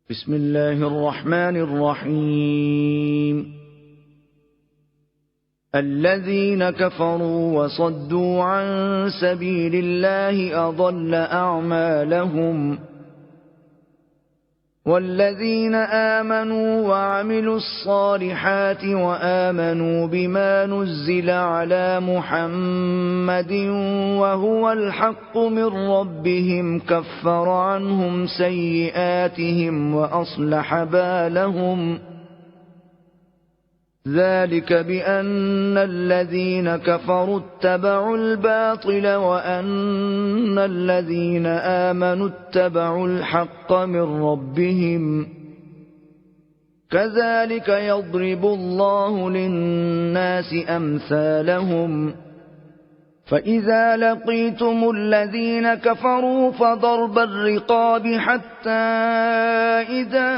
بسم الله الرحمن الرحيم. الذين كفروا وصدوا عن سبيل الله أضل أعمالهم، والذين آمنوا وعملوا الصالحات وآمنوا بما نزل على محمد وهو الحق من ربهم كفر عنهم سيئاتهم وأصلح بالهم. ذلك بأن الذين كفروا اتبعوا الباطل وأن الذين آمنوا اتبعوا الحق من ربهم. كذلك يضرب الله للناس أمثالهم. فإذا لقيتم الذين كفروا فضرب الرقاب حتى إذا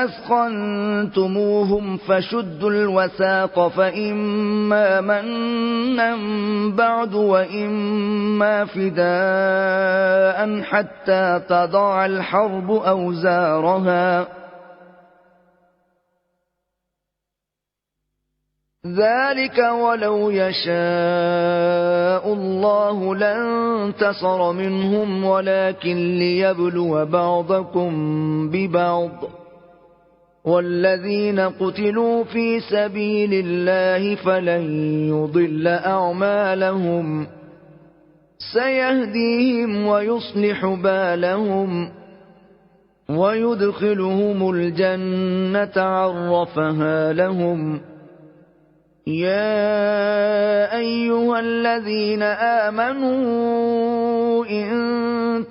أثخنتموهم فشدوا الوثاق، فإما منا بعد وإما فداء حتى تضع الحرب أوزارها. ذلك ولو يشاء الله لانتصر منهم ولكن ليبلو بعضكم ببعض. والذين قتلوا في سبيل الله فلن يضل أعمالهم، سيهديهم ويصلح بالهم ويدخلهم الجنة عرفها لهم. يا أيها الذين آمنوا إن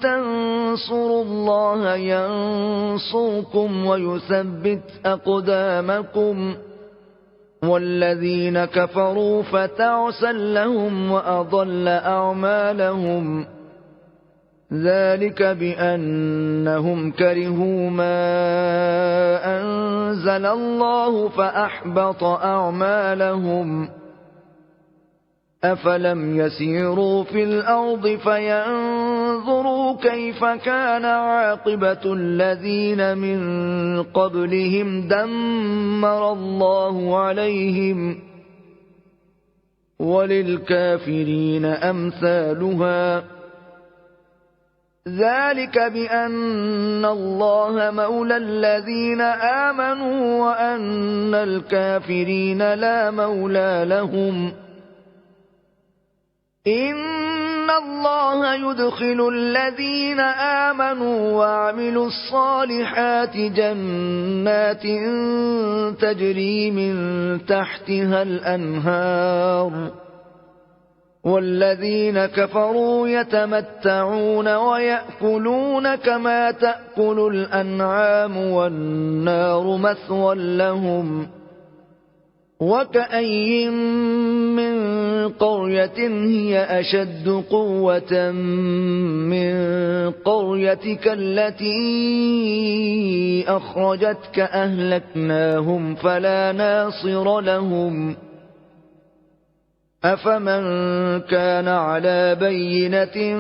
تنصروا الله ينصركم ويثبت أقدامكم. والذين كفروا فتعسا لهم وأضل أعمالهم. ذلك بأنهم كرهوا ما أنزل الله فأحبط أعمالهم. أفلم يسيروا في الأرض فينظروا كيف كان عاقبة الذين من قبلهم دمر الله عليهم، وللكافرين أمثالها. ذلك بأن الله مولى الذين آمنوا وأن الكافرين لا مولى لهم. إن الله يدخل الذين آمنوا وعملوا الصالحات جنات تجري من تحتها الأنهار، والذين كفروا يتمتعون ويأكلون كما تأكل الأنعام والنار مثوى لهم. وكأين من قرية هي أشد قوة من قريتك التي أخرجتك أهلكناهم فلا ناصر لهم. أفمن كان على بينة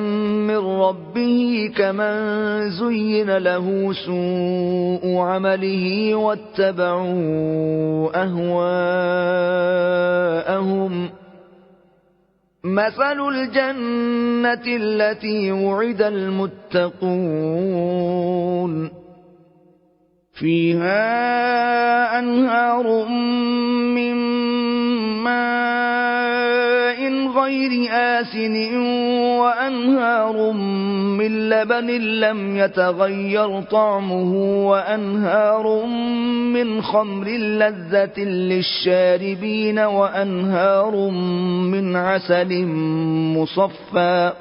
من ربه كمن زين له سوء عمله واتبعوا أهواءهم. مثل الجنة التي وعد المتقون فيها أنهار من ماء غير آسن وأنهار من لبن لم يتغير طعمه وأنهار من خمر لذة للشاربين وأنهار من عسل مصفى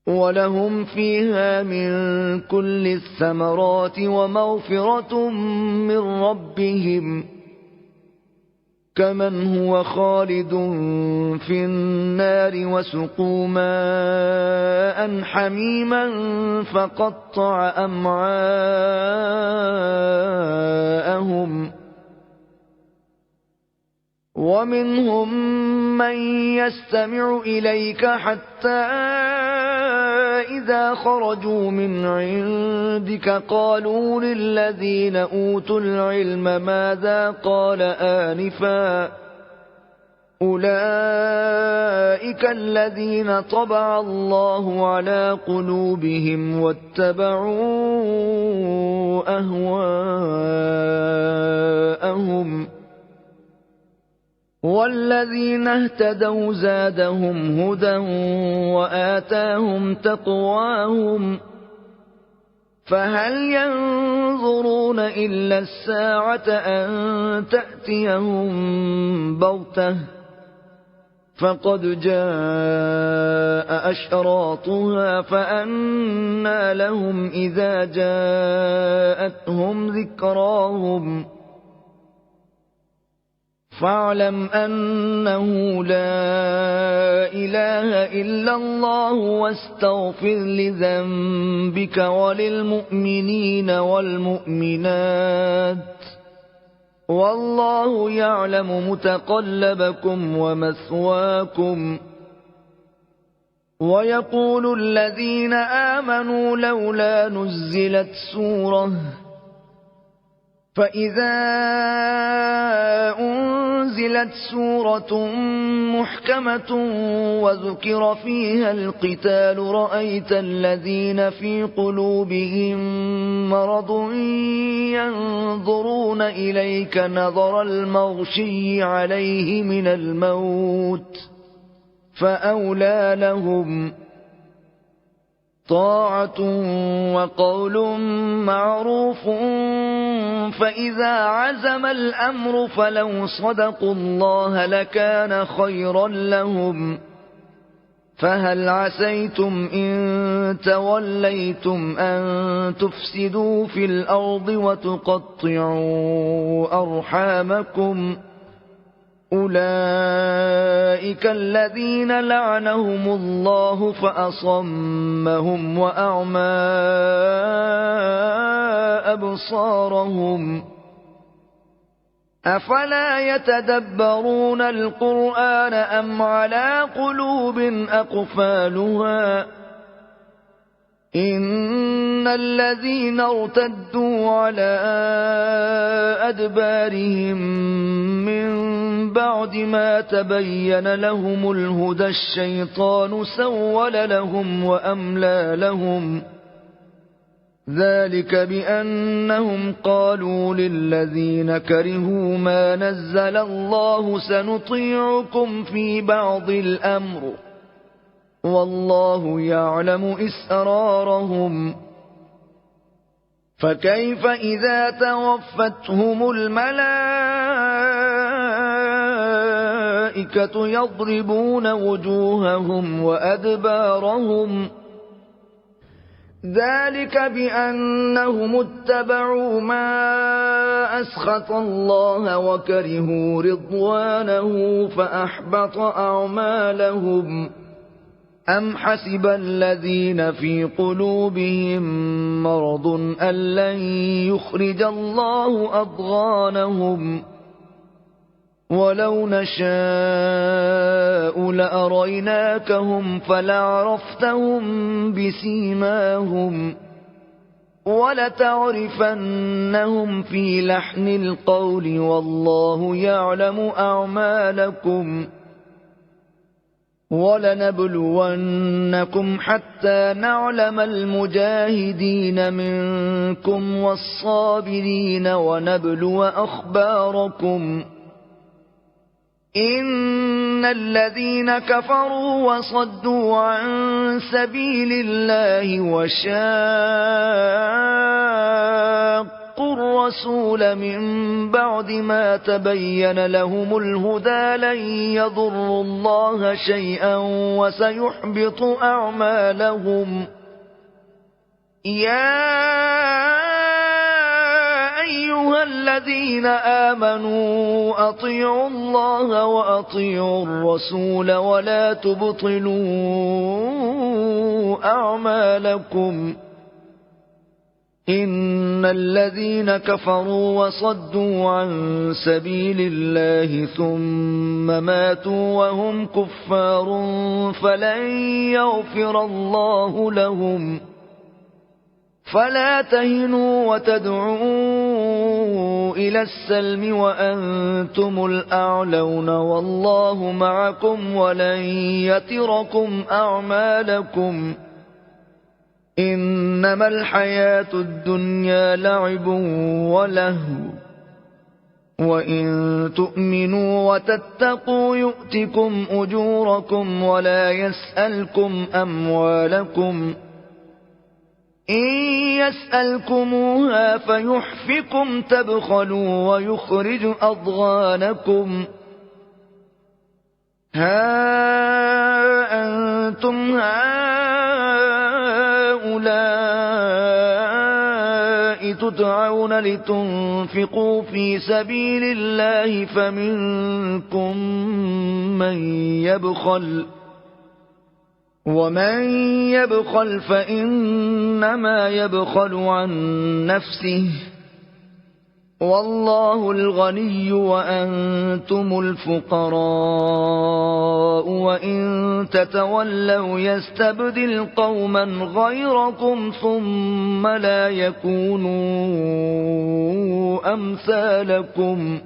ولهم فيها من كل الثمرات ومغفرة من ربهم كمن هو خالد في النار وسقوا ماء حميما فقطع أمعاءهم ومنهم من يستمع إليك حتى إذا خرجوا من عندك قالوا للذين أوتوا العلم ماذا قال آنفا أولئك الذين طبع الله على قلوبهم واتبعوا أهواءهم والذين اهتدوا زادهم هدى وآتاهم تقواهم فهل ينظرون إلا الساعة أن تأتيهم بغتة فقد جاء أشراطها فأنى لهم إذا جاءتهم ذكراهم فاعلم أنه لا إله إلا الله واستغفر لذنبك وللمؤمنين والمؤمنات والله يعلم متقلبكم ومثواكم ويقول الذين آمنوا لولا نزلت سورة فإذا أنزلت سورة محكمة وذكر فيها القتال رأيت الذين في قلوبهم مرض ينظرون إليك نظر المغشي عليه من الموت فأولى لهم طاعة وقول معروف فإذا عزم الأمر فلو صدقوا الله لكان خيرا لهم فهل عسيتم إن توليتم أن تفسدوا في الأرض وتقطعوا أرحامكم أولئك الذين لعنهم الله فأصمهم وأعمى أبصارهم أفلا يتدبرون القرآن أم على قلوب أقفالها إن الذين ارتدوا على أدبارهم من بعد ما تبين لهم الهدى الشيطان سول لهم وأملى لهم ذلك بأنهم قالوا للذين كرهوا ما نزل الله سنطيعكم في بعض الأمر والله يعلم إسرارهم فكيف إذا توفتهم الملائكة يضربون وجوههم وأدبارهم ذلك بأنهم اتبعوا ما أسخط الله وكرهوا رضوانه فأحبط أعمالهم أم حسب الذين في قلوبهم مرض أن لن يخرج الله أضغانهم ولو نشاء لأريناكهم فلعرفتهم بسيماهم ولتعرفنهم في لحن القول والله يعلم أعمالكم ولنبلونكم حتى نعلم المجاهدين منكم والصابرين ونبلو أخباركم إن الذين كفروا وصدوا عن سبيل الله وشاقوا الرسول من بعد ما تبين لهم الهدى لن يضروا الله شيئا وسيحبط أعمالهم يا أيها الذين آمنوا أطيعوا الله وأطيعوا الرسول ولا تبطلوا أعمالكم إن الذين كفروا وصدوا عن سبيل الله ثم ماتوا وهم كفار فلن يغفر الله لهم فلا تهنوا وتدعوا إلى السلم وأنتم الأعلون والله معكم ولن يتركم أعمالكم إنما الحياة الدنيا لعب ولهو وإن تؤمنوا وتتقوا يؤتكم أجوركم ولا يسألكم أموالكم إن يسألكموها فيحفكم تبخلوا ويخرج أضغانكم ها أنتم هؤلاء تدعون لتنفقوا في سبيل الله فمنكم من يبخل ومن يبخل فإنما يبخل عن نفسه والله الغني وأنتم الفقراء وإن تتولوا يستبدل قوما غيركم ثم لا يكونوا أمثالكم